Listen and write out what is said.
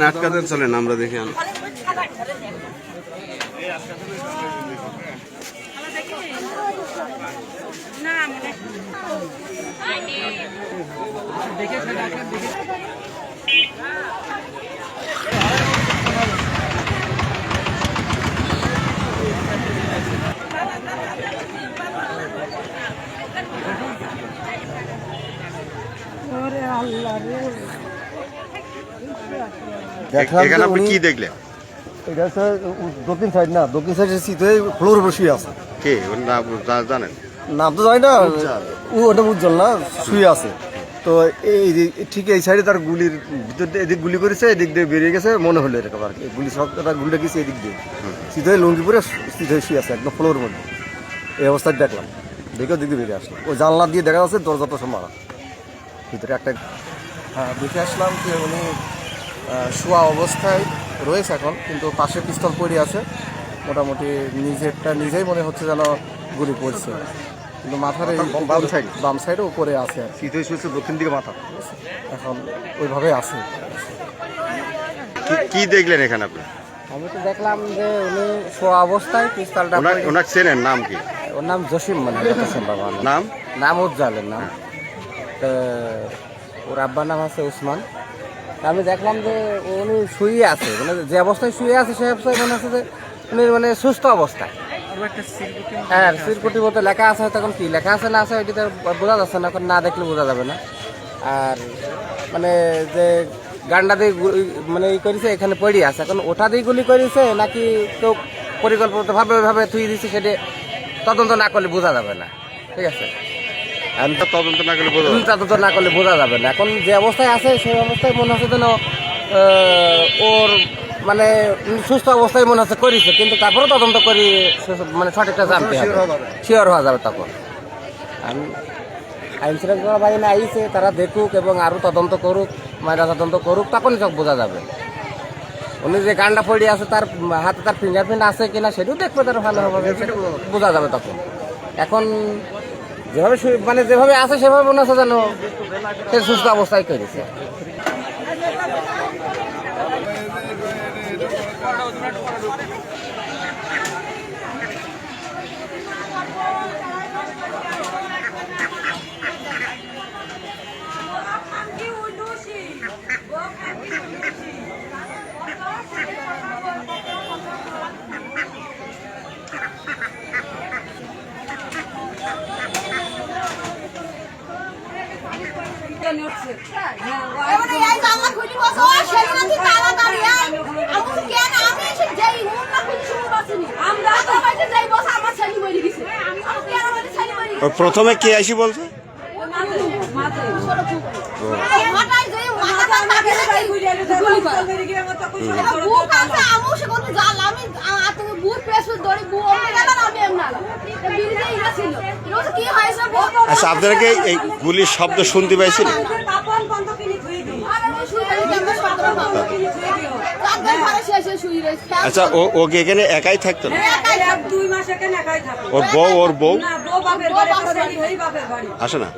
আটকাতে চলেন আমরা দেখি এখানে আপনি কি দেখলেন? এটা হচ্ছে দক্ষিণ সাইড না, দক্ষিণ সাইডের শীতে ফ্লোর উপর শুয়ে আছে। কে ওর নাম জানেন? নাম তো জানি না, ওটা উজ্জ্বল না, শুয়ে আছে। তো এই ঠিক এই সাইডে তার গুলির ভিতর দিয়ে এদিক গুলি করেছে, এদিক দিয়ে বেরিয়ে গেছে মনে হলো এরকম আর কি। গুলি সব তার গুলিটা গেছে এদিক দিয়ে, শীত হয়ে লুঙ্গি পরে শীত হয়ে শুয়ে আছে একদম ফ্লোর মধ্যে। এই অবস্থায় দেখলাম, দেখে দিক দিয়ে বেরিয়ে আসলাম। ওই জানলা দিয়ে দেখা যাচ্ছে দরজাটা সব মারা ভিতরে একটা। হ্যাঁ, দেখে আসলাম যে উনি শোয়া অবস্থায় রয়েছে এখন, কিন্তু পাশে পিস্তল পড়ে আছে। মোটামুটি নিজেই মনে হচ্ছে যেন গুলি পড়ছে, কিন্তু মাথার বাম সাইডে উপরে আছে আর শীত হয়ে শুয়েছে দক্ষিণ দিকে মাথা, এখন ওইভাবে আছে। কি দেখলেন এখানে আপনি? আমি তো দেখলাম যে উনি শোয়া অবস্থায় পিস্তলটা, ওনার চেনেন? নাম কি? ওর নাম জসিম, মানে নাম উজ্জ্বলের নাম। তো ওর আব্বার নাম আছে উসমান। আমি দেখলাম যে উনি শুয়ে আছে, মানে যে অবস্থায় শুয়ে আছে সেই অবস্থায় মনে হচ্ছে যে উনি মানে সুস্থ অবস্থায়। হ্যাঁ, সিরকুটি বলতে লেখা আছে, তখন কি লেখা আছে না আছে ওইটা বোঝা যাচ্ছে না, এখন না দেখলে বোঝা যাবে না। আর মানে যে গান্ডা দিয়ে মানে ই করেছে এখানে পড়ে আছে, এখন ওটা দিয়ে গুলি করেছে নাকি কেউ পরিকল্পিতভাবে ওইভাবে থুই দিচ্ছে সেটা তদন্ত না করলে বোঝা যাবে না। ঠিক আছে, তদন্ত না করলে বোঝা যাবে না। এখন যে অবস্থায় আছে সেই অবস্থায় মনে হচ্ছে যেন ওর মানে সুস্থ অবস্থায় মনে হচ্ছে করেছে, কিন্তু তারপরে তদন্ত করি মানে সঠিকটা জানতে হবে, শিওর হওয়া যাবে। তখন আইন শৃঙ্খলা বাহিনী আইছে, তারা দেখুক এবং আরও তদন্ত করুক, মায়েরা তদন্ত করুক, তখনই সব বোঝা যাবে। উনি যে গানটা পড়ে আছে তার হাতে তার ফিঙ্গারপ্রিন্ট আছে কিনা সেটাও দেখবে, তার ভালো হবে, বোঝা যাবে তখন। এখন যেভাবে আছে সেভাবে মনে হচ্ছে যেন সে সুস্থ অবস্থায় করেছে। প্রথমে কে আসি বলছে? আচ্ছা, আপনারা কি এই গুলির শব্দ শুনতে পাইছেন? আচ্ছা, ওকে এখানে একাই থাকতো না? ওর বউ আসে না?